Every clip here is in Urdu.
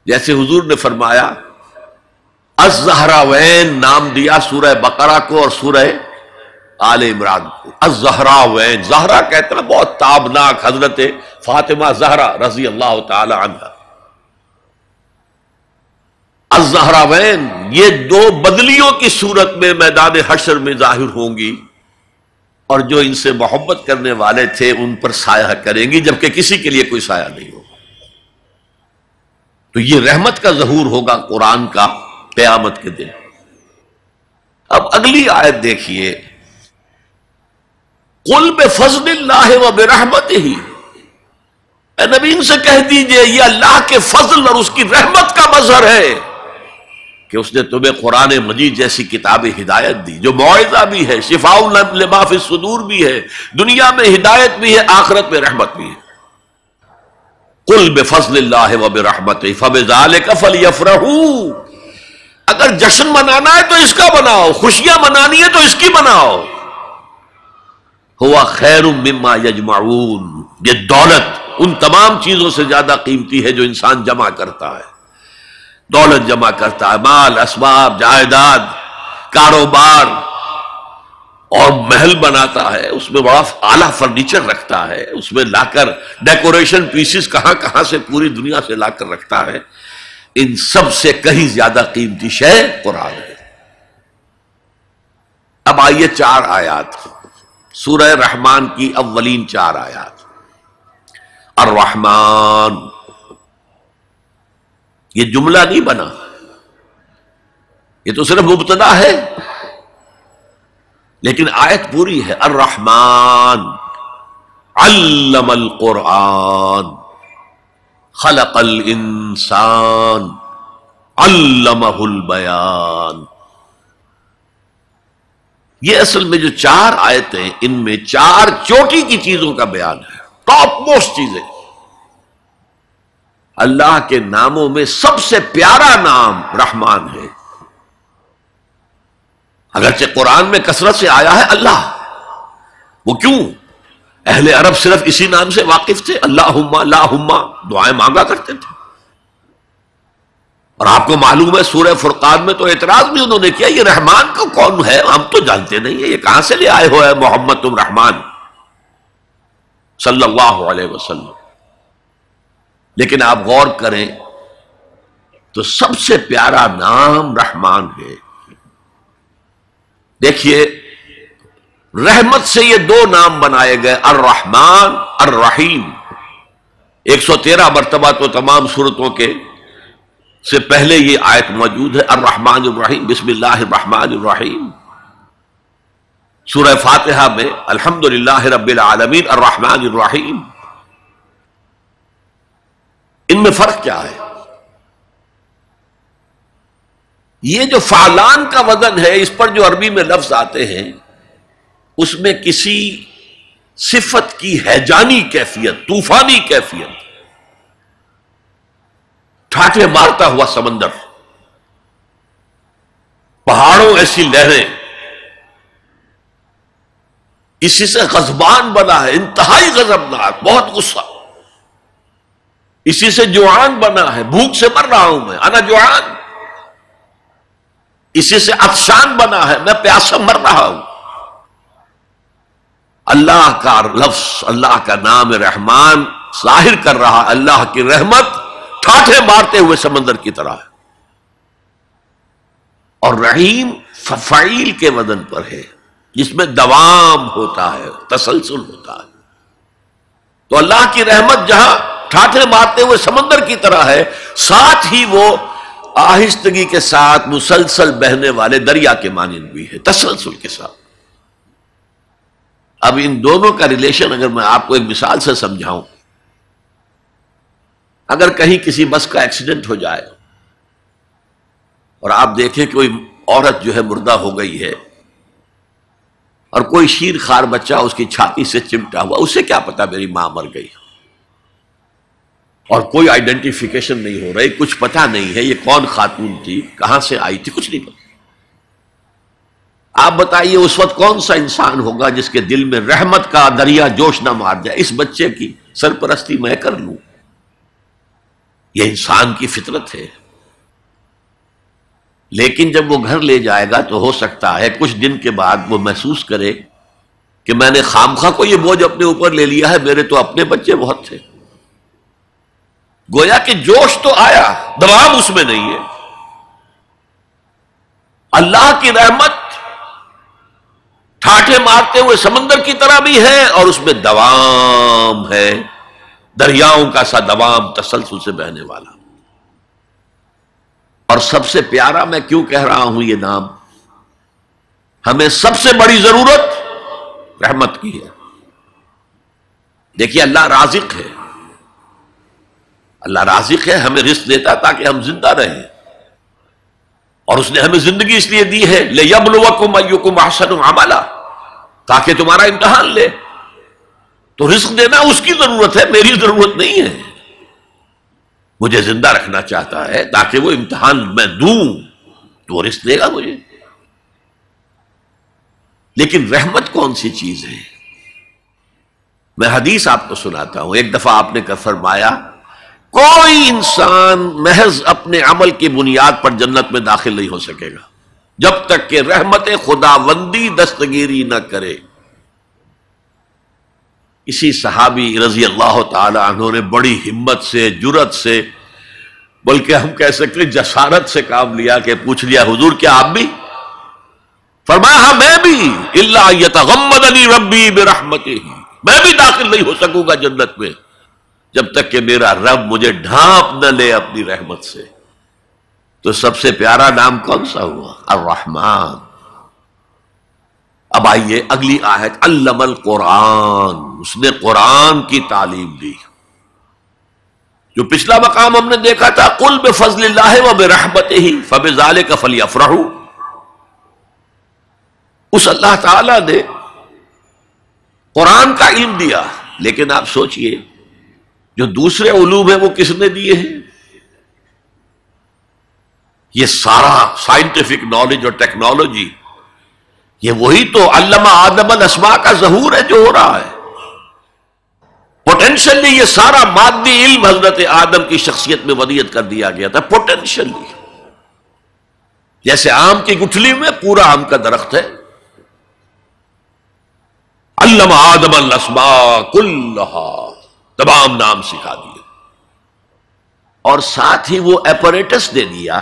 جیسے حضور نے فرمایا الزہراوین نام دیا سورہ بقرہ کو اور سورہ آل عمران کو. الزہراوین، زہرا کہتے ہیں بہت تابناک حضرت فاطمہ زہرا رضی اللہ تعالی عنہ. الزہراوین یہ دو بدلیوں کی صورت میں میدان حشر میں ظاہر ہوں گی، اور جو ان سے محبت کرنے والے تھے ان پر سایہ کریں گی، جبکہ کسی کے لیے کوئی سایہ نہیں ہوگا. تو یہ رحمت کا ظہور ہوگا قرآن کا قیامت کے دن. اب اگلی آیت دیکھیے، قل بفضل اللہ وبرحمتہ، اے نبی ان سے کہہ دیجئے یہ اللہ کے فضل اور اس کی رحمت کا مظہر ہے کہ اس نے تمہیں قرآن مجید جیسی کتاب ہدایت دی، جو موعظہ بھی ہے، شفاء لما فی الصدور بھی ہے، دنیا میں ہدایت بھی ہے، آخرت میں رحمت بھی ہے. قل بفضل اللہ وبرحمتہ فبذلک فلیفرحوا، اگر جشن منانا ہے تو اس کا مناؤ، خوشیاں منانی ہے تو اس کی مناؤ. ہوا خیر مما یجمعون، یہ دولت ان تمام چیزوں سے زیادہ قیمتی ہے جو انسان جمع کرتا ہے. دولت جمع کرتا ہے، مال، اسباب، جائیداد، کاروبار، اور محل بناتا ہے، اس میں بڑا اعلیٰ فرنیچر رکھتا ہے، اس میں لا کر ڈیکوریشن پیسز کہاں کہاں سے پوری دنیا سے لا کر رکھتا ہے. ان سب سے کہیں زیادہ قیمتی شے قرآن ہے. اب آئیے 4 آیات سورہ رحمان کی اولین 4 آیات. الرحمن، یہ جملہ نہیں بنا، یہ تو صرف مبتدا ہے، لیکن آیت پوری ہے. الرحمن علم القرآن خلق الانسان علمہ البیان. یہ اصل میں جو 4 آیتیں، ان میں 4 چوٹی کی چیزوں کا بیان ہے، ٹاپ موسٹ چیزیں. اللہ کے ناموں میں سب سے پیارا نام رحمان ہے، اگرچہ قرآن میں کثرت سے آیا ہے اللہ. وہ کیوں؟ اہل عرب صرف اسی نام سے واقف تھے، اللہم اللہم دعائیں مانگا کرتے تھے. اور آپ کو معلوم ہے سورہ فرقان میں تو اعتراض بھی انہوں نے کیا، یہ رحمان کو کون ہے، ہم تو جانتے نہیں ہیں، یہ کہاں سے لے آئے ہو ہے محمد تم رحمان صلی اللہ علیہ وسلم. لیکن آپ غور کریں تو سب سے پیارا نام رحمان ہے. دیکھیے رحمت سے یہ 2 نام بنائے گئے، الرحمن الرحیم. 113 مرتبہ تو تمام سورتوں کے سے پہلے یہ آیت موجود ہے، الرحمن الرحیم، بسم اللہ الرحمن الرحیم. سورہ فاتحہ میں الحمدللہ رب العالمین الرحمن الرحیم. ان میں فرق کیا ہے؟ یہ جو فعلان کا وزن ہے، اس پر جو عربی میں لفظ آتے ہیں، اس میں کسی صفت کی ہیجانی کیفیت، طوفانی کیفیت، ٹھاٹھے مارتا ہوا سمندر، پہاڑوں ایسی لہریں، اسی سے غضبان بنا ہے، انتہائی غضبناک، بہت غصہ. اسی سے جوعان بنا ہے، بھوک سے مر رہا ہوں میں، انا جوعان. اسی سے عطشان بنا ہے، میں پیاسا مر رہا ہوں. اللہ کا لفظ، اللہ کا نام رحمان ظاہر کر رہا اللہ کی رحمت ٹھاٹھے مارتے ہوئے سمندر کی طرح ہے. اور رحیم فعیل کے وزن پر ہے، جس میں دوام ہوتا ہے، تسلسل ہوتا ہے. تو اللہ کی رحمت جہاں ٹھاٹھے مارتے ہوئے سمندر کی طرح ہے، ساتھ ہی وہ آہستگی کے ساتھ مسلسل بہنے والے دریا کے مانند بھی ہے، تسلسل کے ساتھ. اب ان دونوں کا ریلیشن اگر میں آپ کو ایک مثال سے سمجھاؤں، اگر کہیں کسی بس کا ایکسیڈنٹ ہو جائے اور آپ دیکھیں کہ کوئی عورت جو ہے مردہ ہو گئی ہے اور کوئی شیر خوار بچہ اس کی چھاتی سے چمٹا ہوا، اسے کیا پتا میری ماں مر گئی، اور کوئی آئیڈینٹیفیکیشن نہیں ہو رہی، کچھ پتا نہیں ہے یہ کون خاتون تھی، کہاں سے آئی تھی، کچھ نہیں پتا. آپ بتائیے اس وقت کون سا انسان ہوگا جس کے دل میں رحمت کا دریا جوش نہ مار جائے، اس بچے کی سرپرستی میں کر لوں، یہ انسان کی فطرت ہے. لیکن جب وہ گھر لے جائے گا تو ہو سکتا ہے کچھ دن کے بعد وہ محسوس کرے کہ میں نے خامخواہ کو یہ بوجھ اپنے اوپر لے لیا ہے، میرے تو اپنے بچے بہت تھے. گویا کہ جوش تو آیا، دوام اس میں نہیں ہے. اللہ کی رحمت ٹھاٹھے مارتے ہوئے سمندر کی طرح بھی ہے اور اس میں دوام ہے، دریاؤں کا سا دوام، تسلسل سے بہنے والا. اور سب سے پیارا میں کیوں کہہ رہا ہوں یہ نام، ہمیں سب سے بڑی ضرورت رحمت کی ہے. دیکھیے اللہ رازق ہے، اللہ رازق ہے، ہمیں رزق دیتا تاکہ ہم زندہ رہیں، اور اس نے ہمیں زندگی اس لیے دی ہے لِيَبْلُوَكُمْ أَيُّكُمْ أَحْسَنُ عَمَلًا، تاکہ تمہارا امتحان لے. تو رزق دینا اس کی ضرورت ہے، میری ضرورت نہیں ہے. مجھے زندہ رکھنا چاہتا ہے تاکہ وہ امتحان میں دوں تو وہ رزق دے گا مجھے. لیکن رحمت کون سی چیز ہے؟ میں حدیث آپ کو سناتا ہوں. ایک دفعہ آپ نے فرمایا کوئی انسان محض اپنے عمل کی بنیاد پر جنت میں داخل نہیں ہو سکے گا جب تک کہ رحمت خداوندی دستگیری نہ کرے. اسی صحابی رضی اللہ تعالی عنہ نے بڑی ہمت سے، جرأت سے، بلکہ ہم کہہ سکتے جسارت سے کام لیا کہ پوچھ لیا حضور کیا آپ بھی؟ فرمایا ہاں میں بھی، الا یتغمدنی ربی برحمتہ، میں بھی داخل نہیں ہو سکوں گا جنت میں جب تک کہ میرا رب مجھے ڈھانپ نہ لے اپنی رحمت سے. تو سب سے پیارا نام کون سا ہوا؟ الرحمن. اب آئیے اگلی آیت، علم القرآن، اس نے قرآن کی تعلیم دی. جو پچھلا مقام ہم نے دیکھا تھا قل بفضل اللہ وبرحمتہ فبذلک فلیفرحوا، اس اللہ تعالی نے قرآن کا علم دیا. لیکن آپ سوچئے جو دوسرے علوم ہیں وہ کس نے دیے ہیں؟ یہ سارا سائنٹیفک نالج اور ٹیکنالوجی، یہ وہی تو علم آدم الاسماء کا ظہور ہے جو ہو رہا ہے. پوٹینشلی یہ سارا مادی علم حضرت آدم کی شخصیت میں ودیت کر دیا گیا تھا. پوٹینشلی جیسے آم کی گٹھلی میں پورا آم کا درخت ہے. علم آدم الاسماء کلھا، تمام نام سکھا دیے، اور ساتھ ہی وہ ایپریٹس دے دیا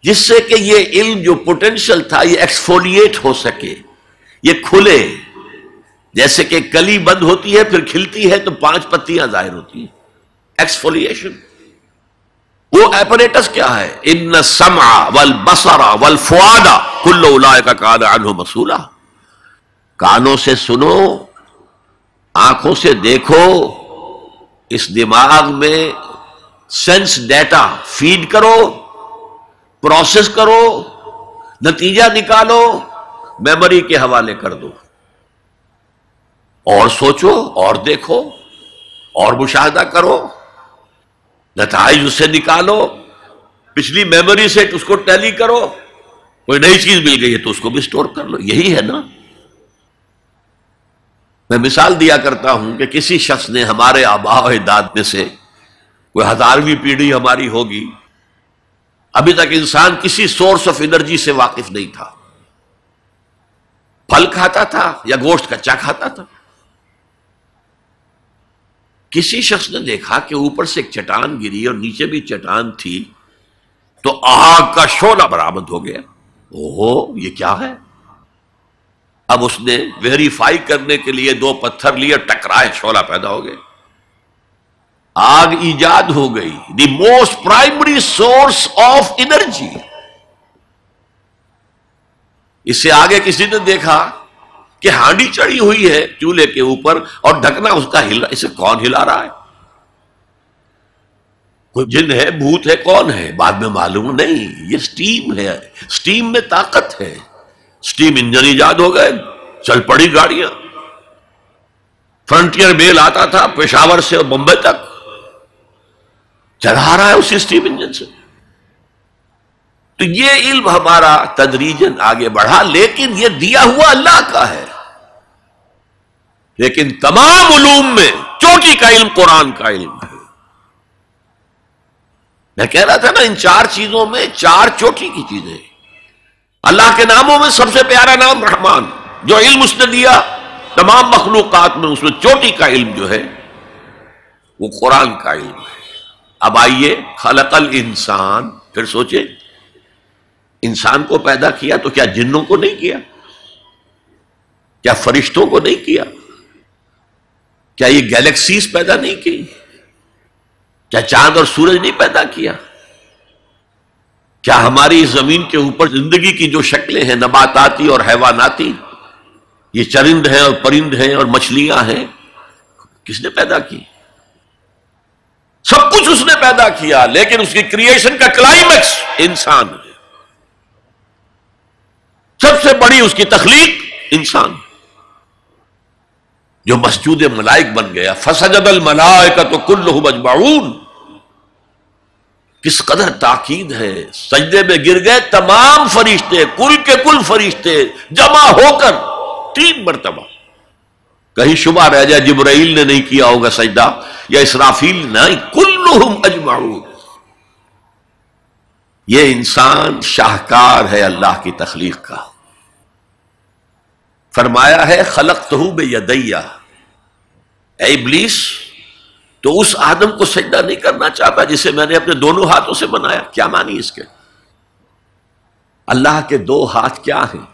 جس سے کہ یہ علم جو پوٹینشل تھا یہ ایکسفولیٹ ہو سکے، یہ کھلے. جیسے کہ کلی بند ہوتی ہے پھر کھلتی ہے تو 5 پتیاں ظاہر ہوتی ہیں، ایکسفولیشن. وہ ایپریٹس کیا ہے؟ ان السمع والبصر والفؤاد کل اولئک کان عنہ مسئولا. کانوں سے سنو، آنکھوں سے دیکھو، اس دماغ میں سینس ڈیٹا فیڈ کرو، پروسیس کرو، نتیجہ نکالو، میموری کے حوالے کر دو، اور سوچو اور دیکھو اور مشاہدہ کرو، نتائج اس سے نکالو، پچھلی میموری سے اس کو ٹیلی کرو، کوئی نئی چیز مل گئی ہے تو اس کو بھی سٹور کر لو. یہی ہے نا. میں مثال دیا کرتا ہوں کہ کسی شخص نے ہمارے آباء و اجداد میں سے کوئی 1000ویں پیڑھی ہماری ہوگی، ابھی تک انسان کسی سورس آف انرجی سے واقف نہیں تھا، پھل کھاتا تھا یا گوشت کچا کھاتا تھا. کسی شخص نے دیکھا کہ اوپر سے ایک چٹان گری اور نیچے بھی چٹان تھی تو آگ کا شعلہ برآمد ہو گیا. اوہو یہ کیا ہے؟ اب اس نے ویریفائی کرنے کے لیے 2 پتھر لیے، ٹکرائے، شعلہ پیدا ہو گئے، آگ ایجاد ہو گئی. The most primary source of energy. اس سے آگے کسی نے دیکھا کہ ہانڈی چڑھی ہوئی ہے چولہے کے اوپر اور ڈھکنا اس کا ہلا، اسے کون ہلا رہا ہے؟ کوئی جن ہے، بھوت ہے، کون ہے؟ بعد میں معلوم نہیں، یہ سٹیم ہے، سٹیم میں طاقت ہے. سٹیم انجن ایجاد ہو گئے، چل پڑی گاڑیاں. فرنٹیئر میل آتا تھا پشاور سے اور بمبئی تک، چلا رہا ہے اسی سٹیم انجن سے. تو یہ علم ہمارا تدریجاً آگے بڑھا، لیکن یہ دیا ہوا اللہ کا ہے. لیکن تمام علوم میں چوٹی کا علم قرآن کا علم ہے. میں کہہ رہا تھا نا، ان چار چیزوں میں چار چوٹی کی چیزیں. اللہ کے ناموں میں سب سے پیارا نام رحمان، جو علم اس نے دیا تمام مخلوقات میں، اس میں چوٹی کا علم جو ہے وہ قرآن کا علم ہے. اب آئیے، خلق الانسان، پھر سوچے انسان کو پیدا کیا تو کیا جنوں کو نہیں کیا؟ کیا فرشتوں کو نہیں کیا؟ کیا یہ گیلیکسیز پیدا نہیں کی؟ کیا چاند اور سورج نہیں پیدا کیا؟ کیا ہماری زمین کے اوپر زندگی کی جو شکلیں ہیں نباتاتی اور حیواناتی، یہ چرند ہیں اور پرند ہیں اور مچھلیاں ہیں، کس نے پیدا کی؟ سب کچھ اس نے پیدا کیا، لیکن اس کی کریشن کا کلائمیکس انسان ہے. سب سے بڑی اس کی تخلیق انسان، جو مسجود ملائک بن گیا. فسجد الملائکۃ کلھم اجمعون، کس قدر تاکید ہے. سجدے میں گر گئے تمام فرشتے، کل کے کل فرشتے جمع ہو کر 3 مرتبہ. کہیں شبہ رہ جائے جبرائیل نے نہیں کیا ہوگا سجدہ یا اسرافیل، نہیں، کلھم اجمعون. یہ انسان شاہکار ہے اللہ کی تخلیق کا. فرمایا ہے خلقتہ بیدی، اے ابلیس تو اس آدم کو سجدہ نہیں کرنا چاہتا جسے میں نے اپنے دونوں ہاتھوں سے بنایا. کیا معنی اس کے؟ اللہ کے 2 ہاتھ کیا ہیں؟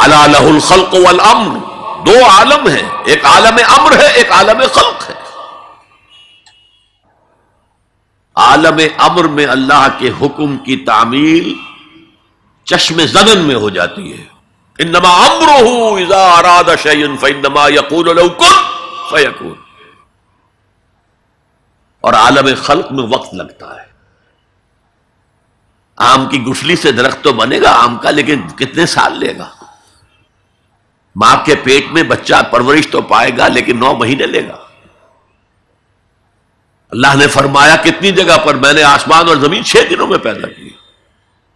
الا لہ الخلق والامر، 2 عالم ہیں، ایک عالم امر ہے، ایک عالم خلق ہے. عالم امر میں اللہ کے حکم کی تعمیل چشم زدن میں ہو جاتی ہے. انما امرہ اذا اراد شیئا فانما یقول له کن فیکون. اور عالم خلق میں وقت لگتا ہے. آم کی گٹھلی سے درخت تو بنے گا آم کا، لیکن کتنے سال لے گا. ماں کے پیٹ میں بچہ پرورش تو پائے گا، لیکن 9 مہینے لے گا. اللہ نے فرمایا کتنی جگہ پر میں نے آسمان اور زمین 6 دنوں میں پیدا کی.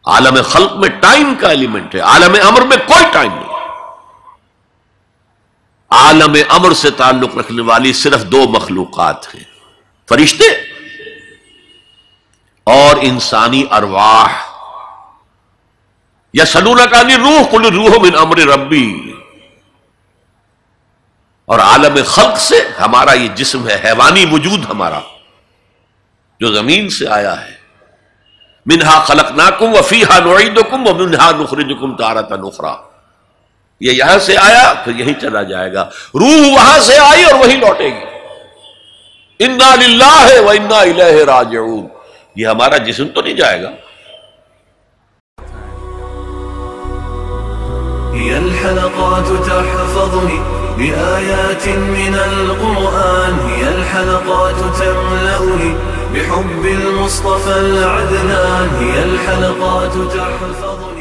عالم خلق میں ٹائم کا ایلیمنٹ ہے، عالم امر میں کوئی ٹائم نہیں. عالم امر سے تعلق رکھنے والی صرف 2 مخلوقات ہیں، فرشتے اور انسانی ارواح. یسألونک عن الروح قل الروح من امر ربی. اور عالم خلق سے ہمارا یہ جسم ہے، حیوانی وجود ہمارا جو زمین سے آیا ہے. منہا خلقناکم وفیہا نعیدکم ومنہا نخرجکم تارۃ اخری. یہ یہاں سے آیا پھر یہیں چلا جائے گا. روح وہاں سے آئی اور وہیں لوٹے گی. انا للہ وانا الیہ راجعون. یہ ہمارا جسم تو نہیں جائے گا. هي الحلقات تحفظني بآيات من القرآن، هي الحلقات تملأني بحب المصطفى العدنان، هي الحلقات تحفظني